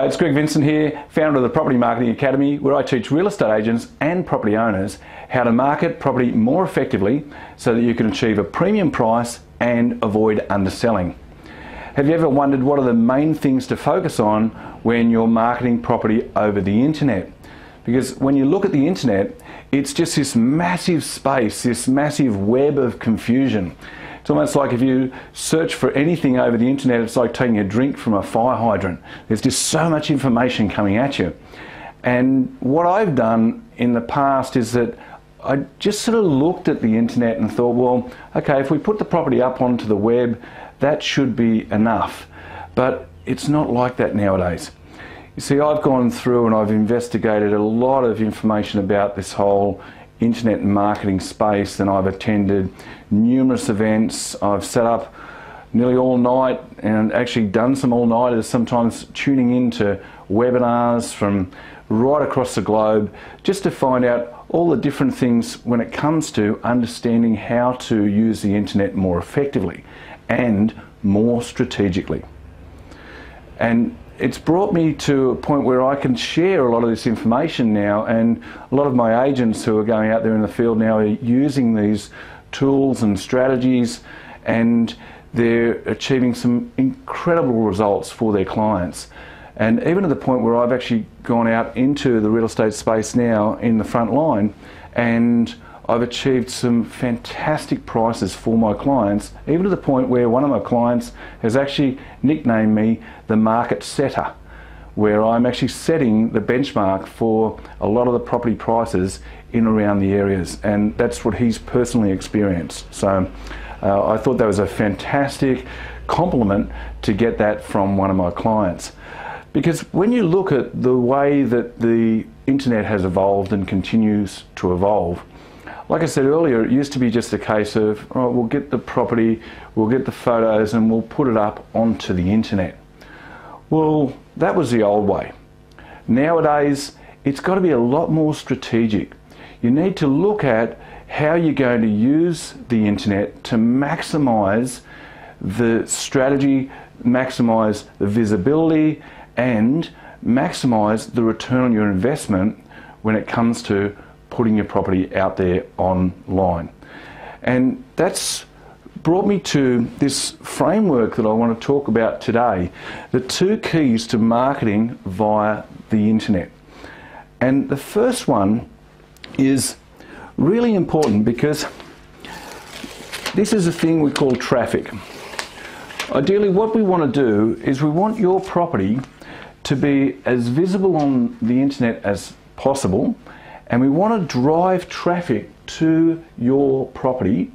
G'day, it's Vincent here, founder of the Property Marketing Academy, where I teach real estate agents and property owners how to market property more effectively so that you can achieve a premium price and avoid underselling. Have you ever wondered what are the main things to focus on when you're marketing property over the internet? Because when you look at the internet, it's just this massive space, this massive web of confusion. It's almost like if you search for anything over the internet, it's like taking a drink from a fire hydrant. There's just so much information coming at you. And what I've done in the past is that I just sort of looked at the internet and thought, well, okay, if we put the property up onto the web, that should be enough. But it's not like that nowadays. You see, I've gone through and I've investigated a lot of information about this whole internet and marketing space, and I've attended numerous events. I've sat up nearly all night and actually done some all-nighters, sometimes tuning into webinars from right across the globe just to find out all the different things when it comes to understanding how to use the internet more effectively and more strategically. And it's brought me to a point where I can share a lot of this information now, and a lot of my agents who are going out there in the field now are using these tools and strategies, and they're achieving some incredible results for their clients. And even to the point where I've actually gone out into the real estate space now in the front line, and I've achieved some fantastic prices for my clients, even to the point where one of my clients has actually nicknamed me the market setter, where I'm actually setting the benchmark for a lot of the property prices in and around the areas, and that's what he's personally experienced. So I thought that was a fantastic compliment to get that from one of my clients. Because when you look at the way that the internet has evolved and continues to evolve, like I said earlier, it used to be just a case of, all right, we'll get the property, we'll get the photos, and we'll put it up onto the internet. Well, that was the old way. Nowadays, it's got to be a lot more strategic. You need to look at how you're going to use the internet to maximize the strategy, maximize the visibility, and maximize the return on your investment when it comes to putting your property out there online. And that's brought me to this framework that I want to talk about today, the 2 keys to marketing via the internet. And the first one is really important because this is a thing we call traffic. Ideally, what we want to do is we want your property to be as visible on the internet as possible, and we want to drive traffic to your property.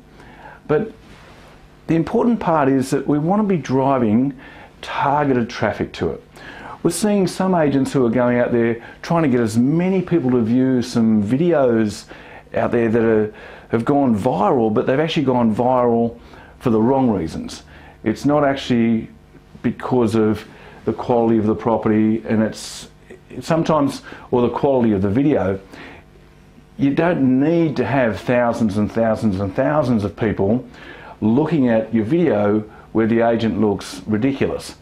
But the important part is that we want to be driving targeted traffic to it. We're seeing some agents who are going out there trying to get as many people to view some videos out there that have gone viral, but they've actually gone viral for the wrong reasons. It's not actually because of the quality of the property, and it's sometimes, or the quality of the video. You don't need to have thousands and thousands and thousands of people looking at your video where the agent looks ridiculous.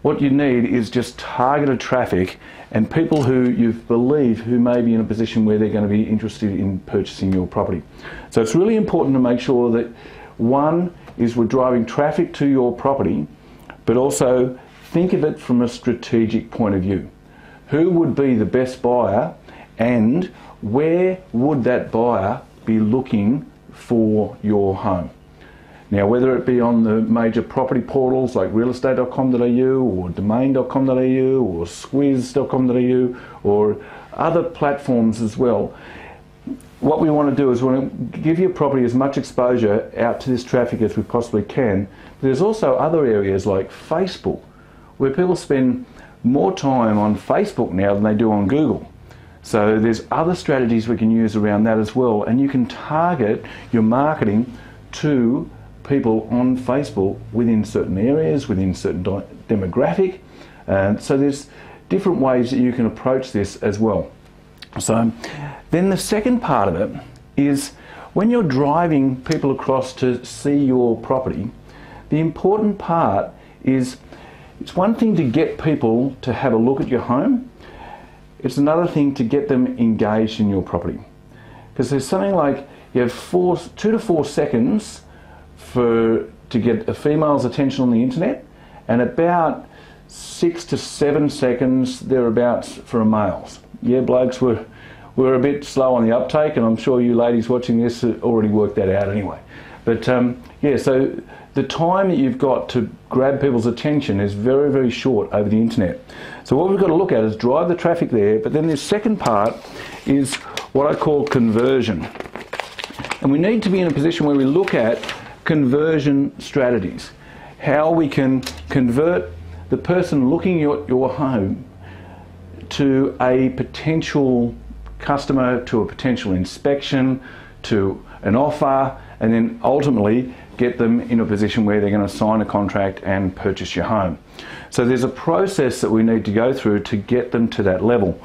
What you need is just targeted traffic and people who you believe who may be in a position where they're going to be interested in purchasing your property. So it's really important to make sure that, one, is we're driving traffic to your property, but also think of it from a strategic point of view. Who would be the best buyer, and where would that buyer be looking for your home? Now, whether it be on the major property portals like realestate.com.au or domain.com.au or squiz.com.au or other platforms as well, what we want to do is we want to give your property as much exposure out to this traffic as we possibly can. But there's also other areas like Facebook, where people spend more time on Facebook now than they do on Google. So there's other strategies we can use around that as well, and you can target your marketing to people on Facebook within certain areas, within certain demographic. So there's different ways that you can approach this as well. So then the second part of it is when you're driving people across to see your property, the important part is It's one thing to get people to have a look at your home. It's another thing to get them engaged in your property. Because there's something like you have 2 to 4 seconds to get a female's attention on the internet, and about 6 to 7 seconds thereabouts for a male's. Yeah, blokes were a bit slow on the uptake, and I'm sure you ladies watching this have already worked that out anyway. But yeah, so the time that you've got to grab people's attention is very, very short over the internet. So what we've got to look at is drive the traffic there, but then the second part is what I call conversion. And we need to be in a position where we look at conversion strategies. How we can convert the person looking at your home to a potential customer, to a potential inspection, to an offer, and then ultimately get them in a position where they're going to sign a contract and purchase your home. So there's a process that we need to go through to get them to that level.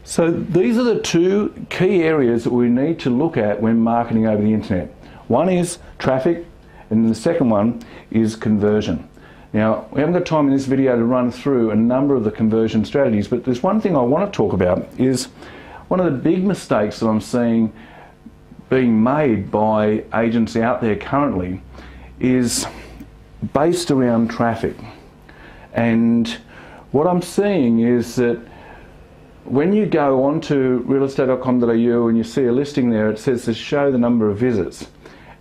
So these are the two key areas that we need to look at when marketing over the internet. One is traffic, and the second one is conversion. Now, we haven't got time in this video to run through a number of the conversion strategies, but there's one thing I want to talk about is one of the big mistakes that I'm seeing being made by agents out there currently is based around traffic. And what I'm seeing is that when you go onto realestate.com.au and you see a listing there, it says to show the number of visits.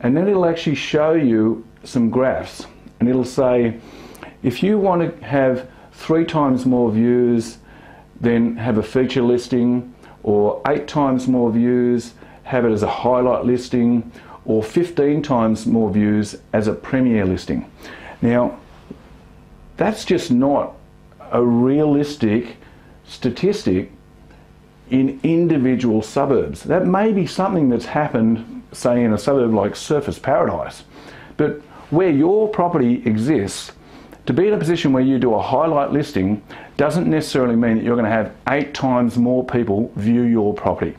And then it'll actually show you some graphs. And it'll say, if you want to have 3 times more views, then have a feature listing, or 8 times more views, have it as a highlight listing, or 15 times more views as a premier listing. Now, that's just not a realistic statistic in individual suburbs. That may be something that's happened, say, in a suburb like Surfers Paradise. But where your property exists, to be in a position where you do a highlight listing doesn't necessarily mean that you're going to have 8 times more people view your property.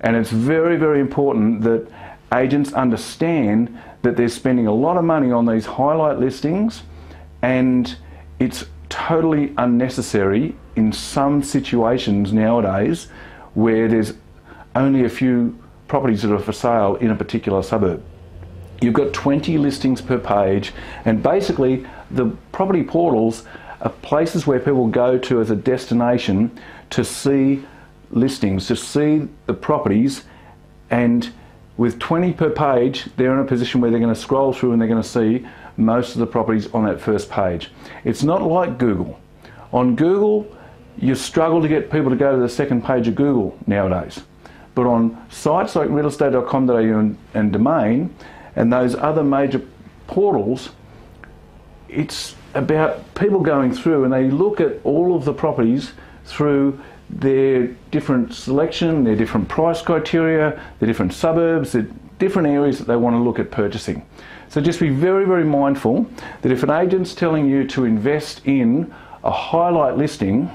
And it's very, very important that agents understand that they're spending a lot of money on these highlight listings, and it's totally unnecessary in some situations nowadays where there's only a few properties that are for sale in a particular suburb. You've got 20 listings per page, and basically the property portals are places where people go to as a destination to see listings, to see the properties, and with 20 per page, they're in a position where they're going to scroll through and they're going to see most of the properties on that first page. It's not like Google. On Google, you struggle to get people to go to the second page of Google nowadays. But on sites like realestate.com.au and Domain and those other major portals, it's about people going through and they look at all of the properties through their different selection, their different price criteria, their different suburbs, the different areas that they want to look at purchasing. So just be very, very mindful that if an agent's telling you to invest in a highlight listing,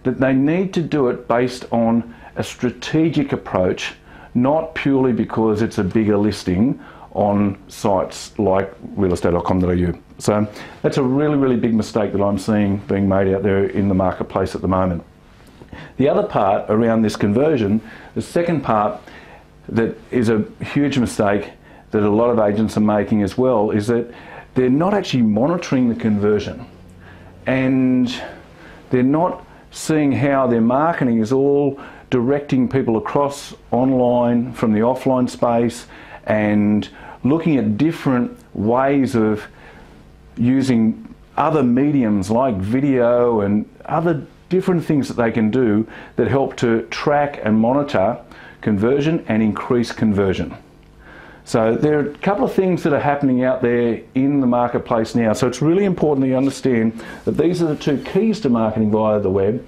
that they need to do it based on a strategic approach, not purely because it's a bigger listing on sites like realestate.com.au. So that's a really, really big mistake that I'm seeing being made out there in the marketplace at the moment. The other part around this conversion, the second part that is a huge mistake that a lot of agents are making as well, is that they're not actually monitoring the conversion, and they're not seeing how their marketing is all directing people across online from the offline space and looking at different ways of using other mediums like video and other different things that they can do that help to track and monitor conversion and increase conversion. So there are a couple of things that are happening out there in the marketplace now. So it's really important that you understand that these are the two keys to marketing via the web.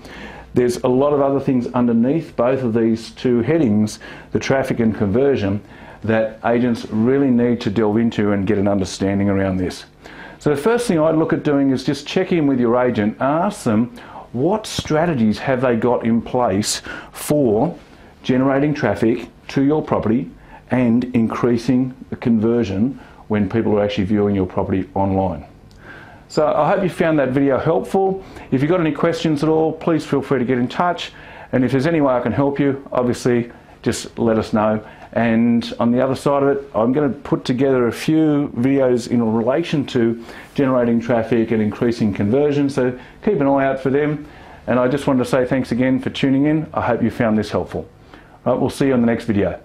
There's a lot of other things underneath both of these two headings, the traffic and conversion, that agents really need to delve into and get an understanding around this. So the first thing I'd look at doing is just check in with your agent, ask them what strategies have they got in place for generating traffic to your property and increasing the conversion when people are actually viewing your property online. So I hope you found that video helpful. If you've got any questions at all, please feel free to get in touch. And if there's any way I can help you, obviously just let us know. And on the other side of it, I'm going to put together a few videos in relation to generating traffic and increasing conversion. So keep an eye out for them. And I just wanted to say thanks again for tuning in. I hope you found this helpful. All right, we'll see you on the next video.